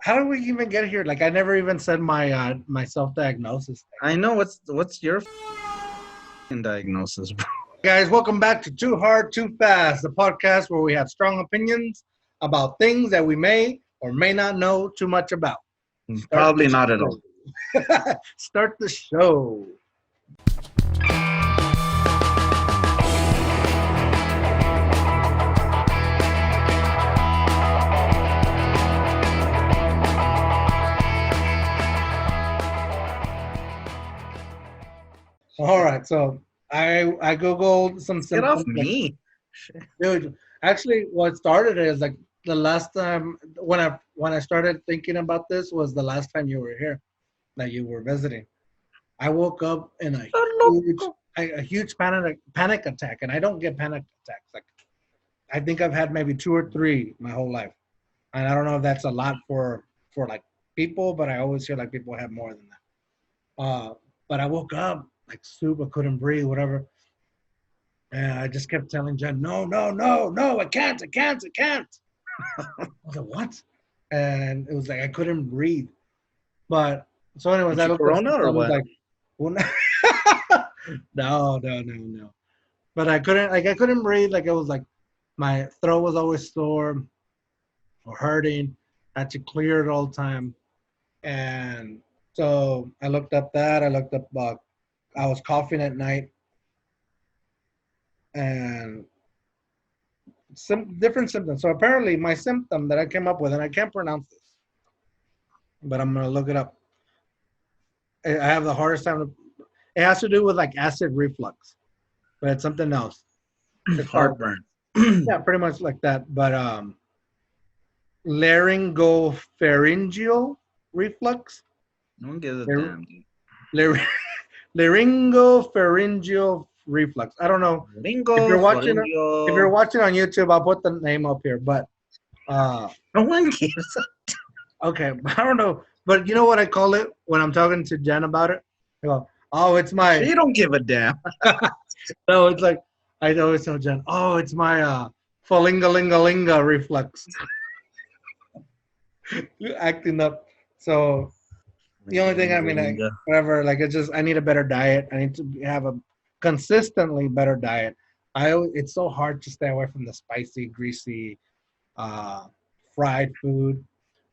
How did we even get here? Like, I never even said my self-diagnosis thing. I know what's your diagnosis, bro. Guys, welcome back to Too Hard, Too Fast, the podcast where we have strong opinions about things that we may or may not know too much about. Probably not at all. Start the show. All right, so I googled some Get off symptoms. me. Dude, actually, what started it is like the last time when I started thinking about this was the last time you were here, that you were visiting. I woke up in a huge panic attack, and I don't get panic attacks. Like I think I've had maybe 2 or 3 my whole life, and I don't know if that's a lot for like people, but I always hear like people have more than that. But I woke up like super, couldn't breathe, whatever. And I just kept telling Jen, no, I can't. I was like, what? And it was like I couldn't breathe. But so anyways, I looked Corona up, or I was what? like, well, no. But I couldn't breathe. Like it was like my throat was always sore or hurting. I had to clear it all the time. And so I looked up that. I looked up I was coughing at night. And some different symptoms. So apparently my symptom that I came up with, and I can't pronounce this, but I'm going to look it up. I have the hardest time. It has to do with like acid reflux, but it's something else. It's Heartburn. Yeah, pretty much like that. But laryngopharyngeal reflux. No one gives a damn. Laryngopharyngeal reflux. I don't know. If you're watching on YouTube, I'll put the name up here. But no one gives okay, I don't know. But you know what I call it when I'm talking to Jen about it? I go, oh, it's my. You don't give a damn. No, it's like I always tell Jen, oh, it's my falingalingalinga reflex. Acting up. So the only thing, whatever, like it's just I need a better diet. I need to have a consistently better diet. It's so hard to stay away from the spicy, greasy, fried food,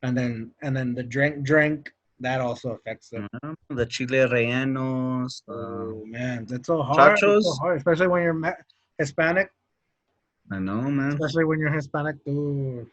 and then the drink that also affects it. The chile rellenos. Oh man, that's so hard. It's so hard, especially when you're Hispanic. I know, man. Especially when you're Hispanic, dude.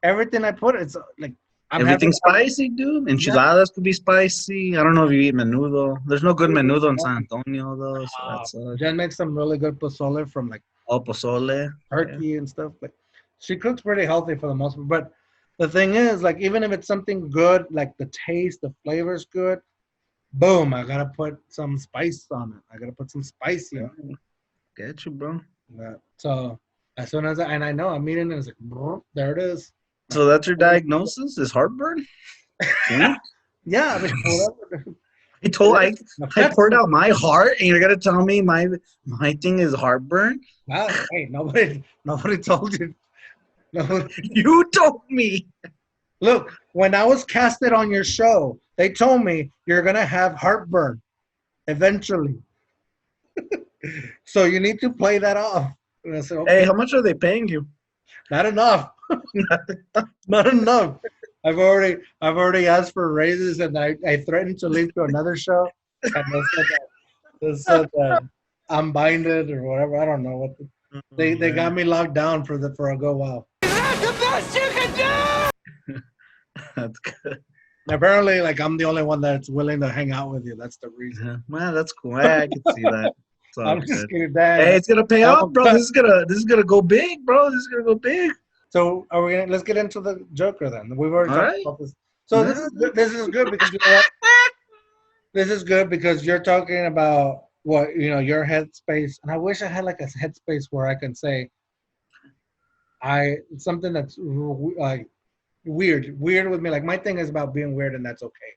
Everything I put, it's like everything spicy, dude. Enchiladas could be spicy. I don't know if you eat menudo. There's no good menudo in San Antonio, though. So Jen makes some really good pozole from like pozole, turkey and stuff. But she cooks pretty healthy for the most part. But the thing is, like, even if it's something good, like the taste, the flavor's good, boom, I gotta put some spice on it. I gotta put some spicy on it. Get you, bro. Yeah. So as soon as I know I'm eating it, it's like, there it is. So that's your diagnosis? Is heartburn? Yeah, I mean, whatever. I poured out my heart, and you're gonna tell me my thing is heartburn? Wow, hey, nobody told you. No. You told me. Look, when I was casted on your show, they told me you're gonna have heartburn eventually. So you need to play that off. And I said, okay. Hey, how much are they paying you? Not enough. Not enough. I've already asked for raises, and I threatened to leave to another show. And they said that I'm binded or whatever. I don't know what. They got me locked down for a go while. Is that the best you can do? That's good. Apparently, like I'm the only one that's willing to hang out with you. That's the reason. Yeah. Well, that's cool. I can see that. I'm just kidding, Dad. Hey, it's gonna pay off, bro. This is gonna go big, bro. This is gonna go big. So let's get into the Joker then. We've already talked about this. So this is good because you know what? This is good because you're talking about what your headspace, and I wish I had like a headspace where I can say something that's like weird with me. Like my thing is about being weird, and that's okay.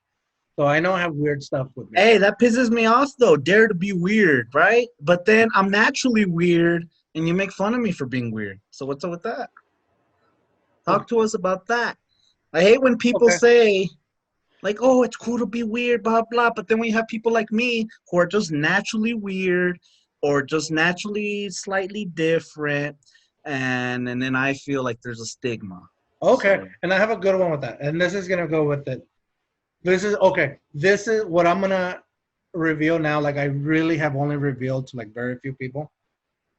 So I know I have weird stuff with me. Hey, that pisses me off though. Dare to be weird, right? But then I'm naturally weird, and you make fun of me for being weird. So what's up with that? Talk to us about that. I hate when people Okay. say, like, oh, it's cool to be weird, blah, blah. But then when you have people like me who are just naturally weird or just naturally slightly different, and then I feel like there's a stigma. Okay. So, And I have a good one with that. And this is gonna go with it. This is okay. This is what I'm gonna reveal now. Like I really have only revealed to like very few people.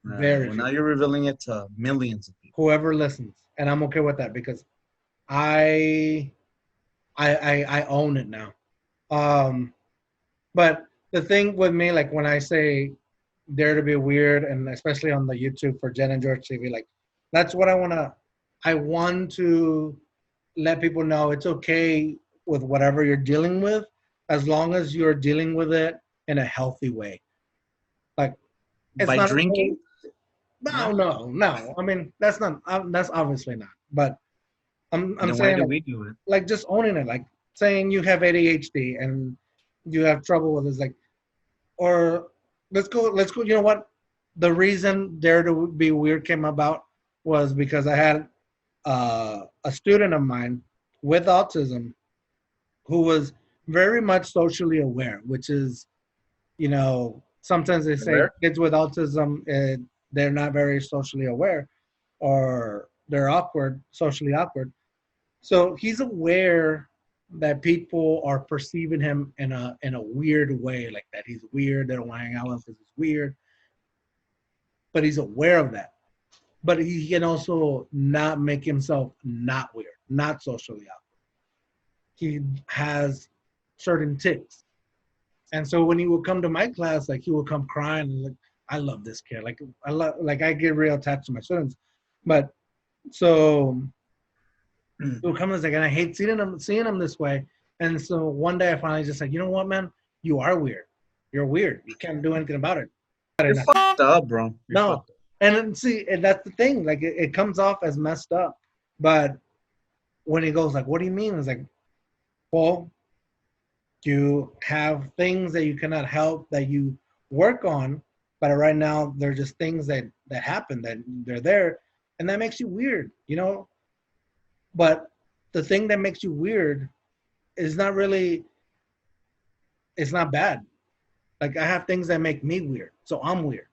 Very well, few now people. you're revealing it to millions of people. Whoever listens. And I'm okay with that because I I own it now. Um but the thing with me, like when I say dare to be weird, and especially on the YouTube for Jen and George TV, like that's what I want to let people know it's okay with whatever you're dealing with, as long as you're dealing with it in a healthy way. Like it's By not okay. drinking? No, No? no, no. I mean, that's not. That's obviously not. But I'm Then why saying do like we do it? just owning it, like saying you have ADHD and you have trouble with this, like, or let's go. Let's go. You know what? The reason Dare to Be Weird came about was because I had a student of mine with autism who was very much socially aware, which is, sometimes they say Where? kids with autism, they're not very socially aware or they're awkward, socially awkward. So he's aware that people are perceiving him in a weird way, like that he's weird. They don't want to hang out with him because he's weird, but he's aware of that. But he can also not make himself not weird, not socially awkward. He has certain tics. And so when he would come to my class, like he would come crying and like, I love this kid. I get real attached to my students. But so he would come and like, and I hate seeing him this way. And so one day I finally just like, you know what, man? You are weird. You're weird. You can't do anything about it. You're fucked up, bro. You're No. fucked up. And then, see, and that's the thing. Like it comes off as messed up. But when he goes like, what do you mean? It's like, well, you have things that you cannot help that you work on, but right now they're just things that happen, that they're there, and that makes you weird. But the thing that makes you weird is not really, it's not bad. Like I have things that make me weird, so I'm weird.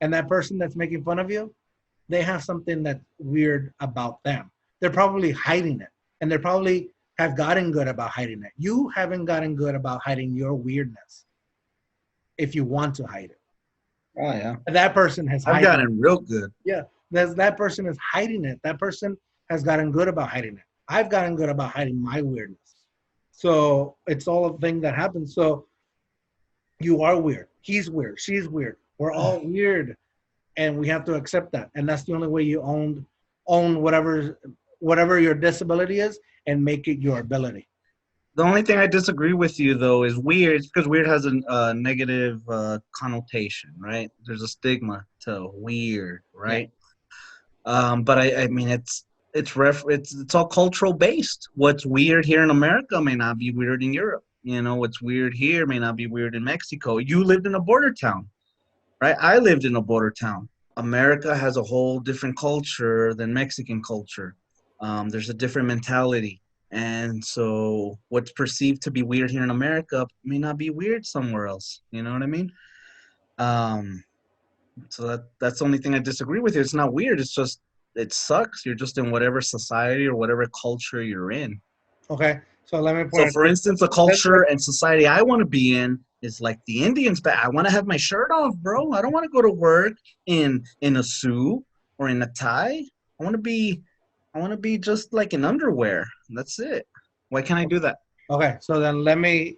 And that person that's making fun of you, they have something that's weird about them. They're probably hiding it, and they probably have gotten good about hiding it. You haven't gotten good about hiding your weirdness if you want to hide it. Oh, yeah. That person has I've hiding it. gotten real good. Yeah, that person is hiding it. That person has gotten good about hiding it. I've gotten good about hiding my weirdness. So it's all a thing that happens. So you are weird. He's weird. She's weird. We're all weird, and we have to accept that. And that's the only way you own whatever your disability is and make it your ability. The only thing I disagree with you though is weird, because weird has a negative connotation, right? There's a stigma to weird, Yeah. right? But I mean it's all cultural based. What's weird here in America may not be weird in Europe. You know, what's weird here may not be weird in Mexico. You lived in a border town, right? I lived in a border town. America has a whole different culture than Mexican culture. There's a different mentality. And so what's perceived to be weird here in America may not be weird somewhere else. You know what I mean? Um, so that's the only thing I disagree with you. It's not weird. It's just, it sucks. You're just in whatever society or whatever culture you're in. Okay. So let me So point for instance, a culture and society I want to be in is like the Indians, but I want to have my shirt off, bro. I don't want to go to work in a suit or in a tie. I want to be just like in underwear. That's it. Why can't I do that? Okay. So then let me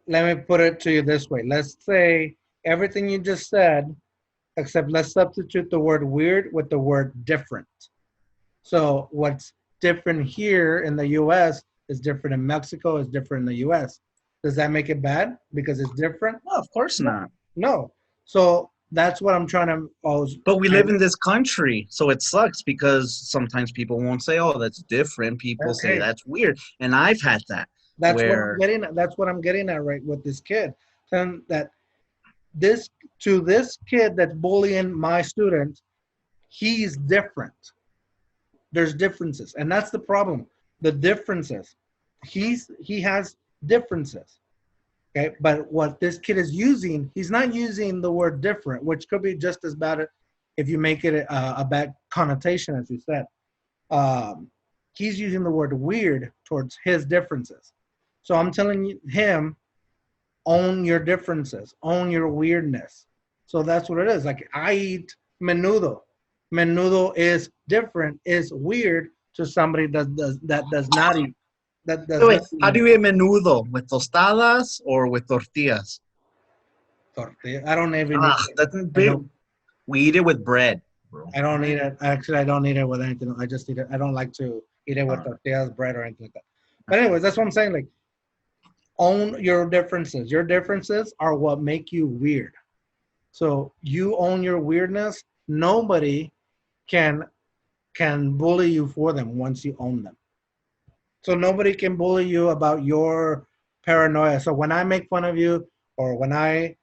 put it to you this way. Let's say everything you just said, except let's substitute the word weird with the word different. So what's different here in the US is different in Mexico, is different in the US. Does that make it bad because it's different? No, of course No. not. No. So that's what I'm trying to always. But we live in this country, so it sucks because sometimes people won't say, "Oh, that's different." People say Okay. that's weird, and I've had that That's what I'm where getting at. That's what I'm getting at right with this kid. And that this kid that's bullying my student, he's different. There's differences, and that's the problem. the differences. He has differences. Okay, but what this kid is using, he's not using the word different, which could be just as bad if you make it a bad connotation, as you said. He's using the word weird towards his differences. So I'm telling him, own your differences, own your weirdness. So that's what it is. Like I eat menudo. Menudo is different, is weird to somebody that does not eat. That does Wait, not how eat do you eat menudo? With tostadas or with tortillas? tortilla. I don't even eat it. That's I big. don't. We eat it with bread, bro. I don't eat it. Actually, I don't eat it with anything. I just eat it. I don't like to eat it with Uh, tortillas, bread, or anything like that. But anyways, that's what I'm saying. Like, own your differences. Your differences are what make you weird. So you own your weirdness. Nobody can bully you for them once you own them. So nobody can bully you about your paranoia. So when I make fun of you, or when I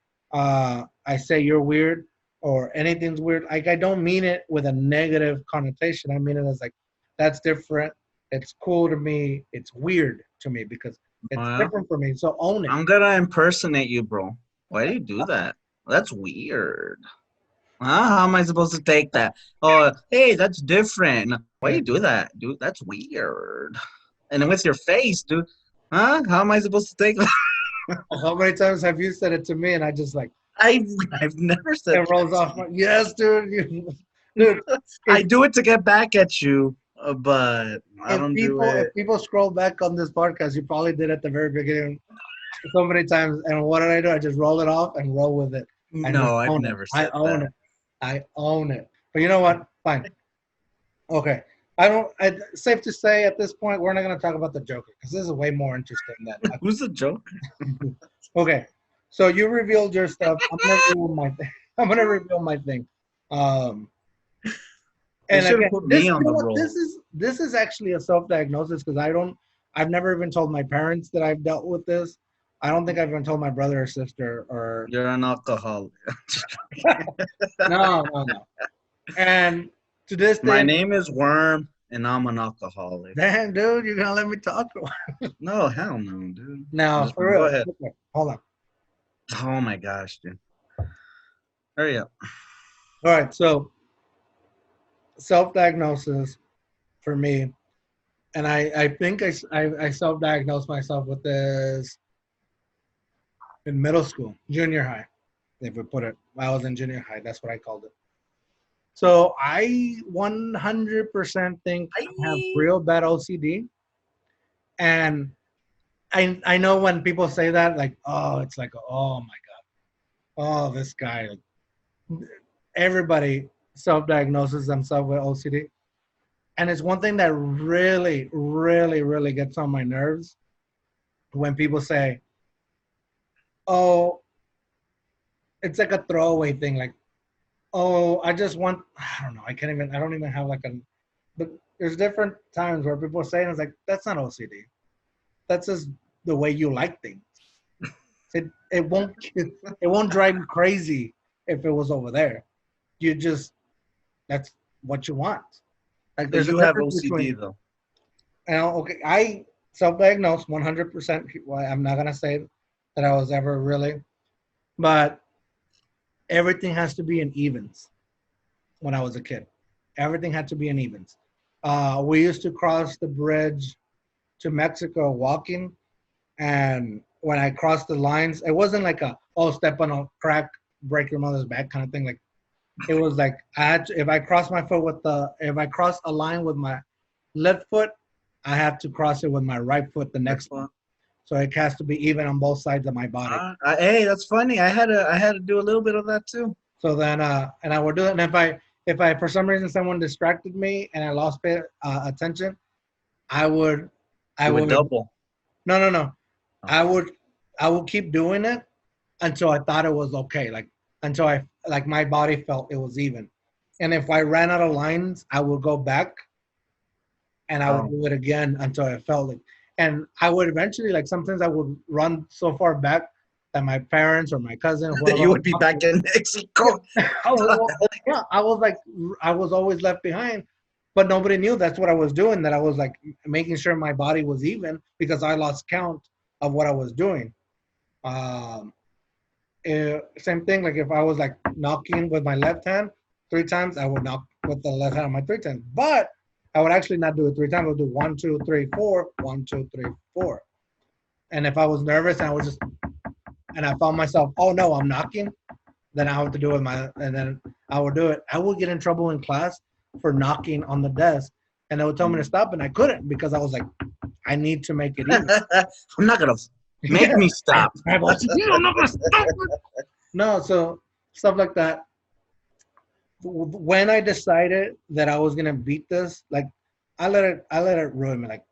say you're weird or anything's weird, like I don't mean it with a negative connotation. I mean it as like that's different. It's cool to me. It's weird to me because it's well, different for me. So own it. I'm gonna impersonate you, bro. Why do you do that? That's weird. Huh? How am I supposed to take that? Oh, hey, that's different. Why do you do that, dude? That's weird. And then with your face, dude. Huh? How am I supposed to take that? How many times have you said it to me and I just like I, I've never said it rolls off my yes, dude. Dude, I if, do it to get back at you, but I don't do if it. people scroll back on this podcast, you probably did at the very beginning so many times. And what did I do? I just roll it off and roll with it. And just No, I've own it. never I said own that. it. I own it. But you know what? Fine. Okay. I don't. Safe to say at this point, we're not going to talk about the Joker because this is way more interesting than. Who's the joke? Okay. So you revealed your stuff. I'm gonna reveal my thing. I'm gonna reveal my thing. Um, They and should have again, put this me you on know the what roll. this is actually a self-diagnosis because I've never even told my parents that I've dealt with this. I don't think I've even told my brother or sister or You're an alcoholic. no. And to this My day, name is Worm, and I'm an alcoholic. damn dude, you're gonna let me talk. No, hell no, dude. Now, Just for go real. ahead. Okay, hold on. Oh my gosh, dude. Hurry up. All right, so self-diagnosis for me, and I think I self-diagnosed myself with this in middle school, junior high, if we put it. I was in junior high. That's what I called it. So I 100% think I have Bye. real bad OCD. And I know when people say that, like, oh, it's like, oh my God, oh, this guy. Everybody self-diagnoses themselves with OCD. And it's one thing that really, really, really gets on my nerves when people say, oh, it's like a throwaway thing. Like, oh, I just want, I don't know. I don't even have like but there's different times where people say, and it's like, that's not OCD. That's just the way you like things. It won't drive you crazy if it was over there. You just, that's what you want. Like So there's a you have difference OCD between, though. okay, I self-diagnosed 100%. Well, I'm not going to say that I was ever really, but everything has to be in evens when I was a kid. Everything had to be in evens. We used to cross the bridge to Mexico walking, and when I crossed the lines, it wasn't like step on a crack, break your mother's back kind of thing. Like it was like I had to, if I cross a line with my left foot, I have to cross it with my right foot the next one. So it has to be even on both sides of my body. Hey, that's funny. I had to do a little bit of that too. So then, and I would do it. And if I for some reason someone distracted me and I lost attention, I would, You would double. no. Oh. I would keep doing it until I thought it was okay. Like until my body felt it was even. And if I ran out of lines, I would go back and I would do it again until I felt it. And I would eventually, like sometimes I would run so far back that my parents or my cousin, whoever You would be back in Mexico. I was like, I was always left behind. but nobody knew that's what I was doing. That I was like making sure my body was even because I lost count of what I was doing. Um, Same thing. Like if I was like knocking with my left hand 3 times, I would knock with the left hand on my 3 times. But I would actually not do it 3 times. I would do 1, 2, 3, 4, 1, 2, 3, 4. And if I was nervous and I was just and I found myself, oh no, I'm knocking, then I have to do it and then I would do it. I would get in trouble in class for knocking on the desk, and they would tell me to stop, and I couldn't because I was like, I need to make it even. I'm not gonna make me stop. I'm not gonna stop. No, so stuff like that. When I decided that I was gonna beat this, like I let it ruin me. Like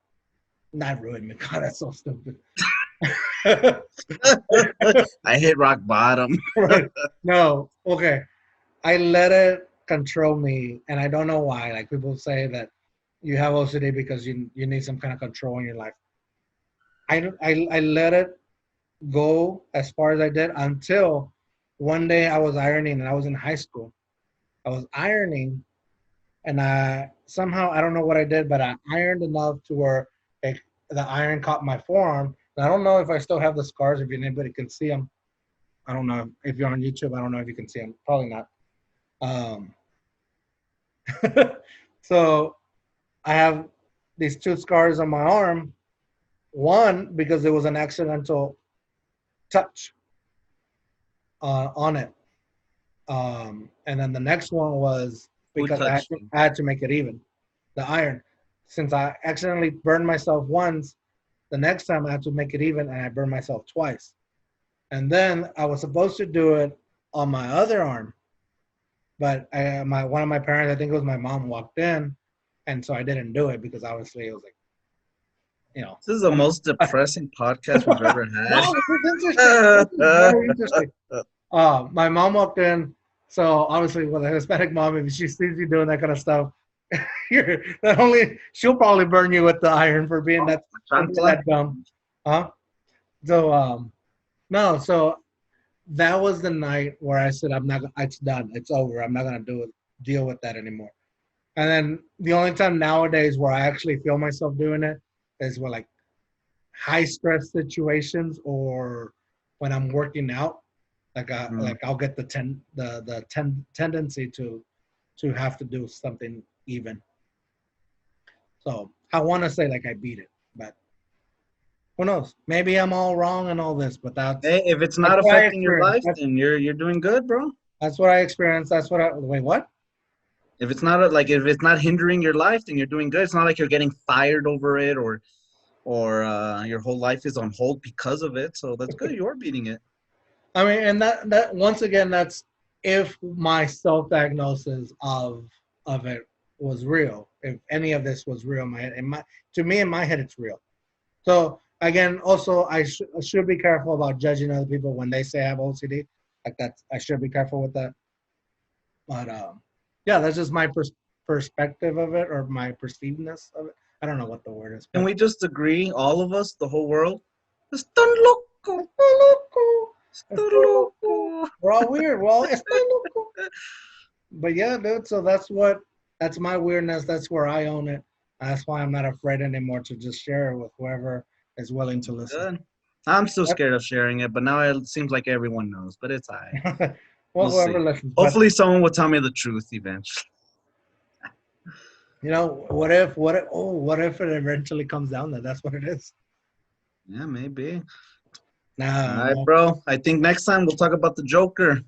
not ruin me. God, that's so stupid. I hit rock bottom. Right. No. Okay. I let it control me, and I don't know why. Like people say that you have OCD because you need some kind of control in your life. I let it go as far as I did until one day I was ironing, and I was in high school. I was ironing, and I somehow, I don't know what I did, but I ironed enough to where the iron caught my forearm. And I don't know if I still have the scars, if anybody can see them. I don't know if you're on YouTube. I don't know if you can see them. Probably not. So I have these 2 scars on my arm. One because it was an accidental touch on it, and then the next one was because I had to make it even. The iron, since I accidentally burned myself once, the next time I had to make it even, and I burned myself twice. And then I was supposed to do it on my other arm, but one of my parents, I think it was my mom, walked in, and so I didn't do it because obviously it was like, This is the most depressing podcast we've ever had. No, this is interesting. This is very interesting. My mom walked in, so obviously with a Hispanic mom, if she sees you doing that kind of stuff, she'll probably burn you with the iron for being that dumb. Huh? So no, so that was the night where I said, it's done. It's over. I'm not gonna deal with that anymore. And then the only time nowadays where I actually feel myself doing it is when like high stress situations or when I'm working out. Like I'll get the tendency to have to do something even. So I want to say like I beat it, but who knows? Maybe I'm all wrong and all this, but if it's not affecting your life, then you're doing good, bro. That's what I experienced. Wait, what? If it's not hindering your life, then you're doing good. It's not like you're getting fired over it or your whole life is on hold because of it. So that's good. You're beating it. I mean, and that once again, that's if my self-diagnosis of it was real. If any of this was real, to me in my head, it's real. So again, also I should be careful about judging other people when they say I have OCD. Like I should be careful with that. But yeah, that's just my perspective of it or my perceivedness of it. I don't know what the word is. Can we just agree, all of us, the whole world? Está loco. Está loco. We're all weird. Well, está loco. But yeah, dude. So that's my weirdness. That's where I own it. That's why I'm not afraid anymore to just share it with whoever is willing to listen. Good. I'm still scared of sharing it, but now it seems like everyone knows. But it's all right. Well, whoever listens. Hopefully, someone will tell me the truth eventually. What if it eventually comes down that that's what it is? Yeah, maybe. Nah. All right, bro. I think next time we'll talk about the Joker.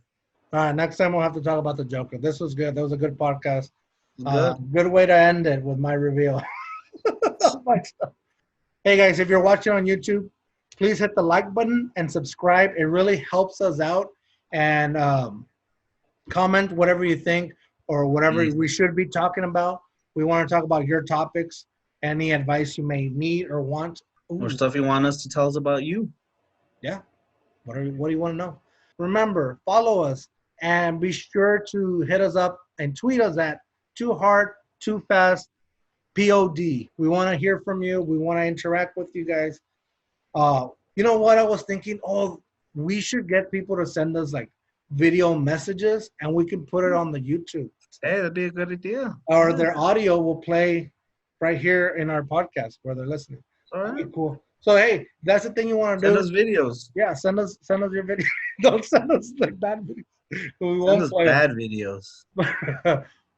All right, next time we'll have to talk about the Joker. This was good. That was a good podcast. Good way to end it with my reveal. Hey, guys, if you're watching on YouTube, please hit the like button and subscribe. It really helps us out. And comment whatever you think or whatever we should be talking about. We want to talk about your topics, any advice you may need or want. Or stuff you want us to tell us about you. Yeah. What do you want to know? Remember, follow us and be sure to hit us up and tweet us at Too Hard, Too Fast, POD. We want to hear from you. We want to interact with you guys. You know what I was thinking? We should get people to send us like video messages and we can put it on the YouTube. Hey, that'd be a good idea. Or their audio will play right here in our podcast where they're listening. All That'd right. be cool. So hey, that's the thing you want to Send do. us videos. Yeah, send us your video. Don't send us like bad videos. We Send won't us play bad videos.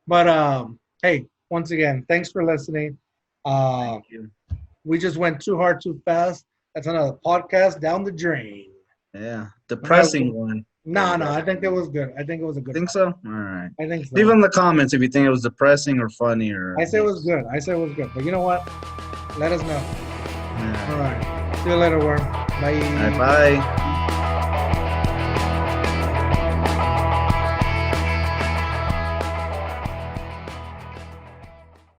but hey, once again, thanks for listening. Thank you. We just went too hard, too fast. That's another podcast down the drain. Yeah, depressing one. No, I think that was good. I think it was a good. Think so? All right. I think so. Leave in the comments if you think it was depressing or funny or. I say it was good. But you know what? Let us know. Yeah. All right. See you later, Worm. Bye. All right, bye.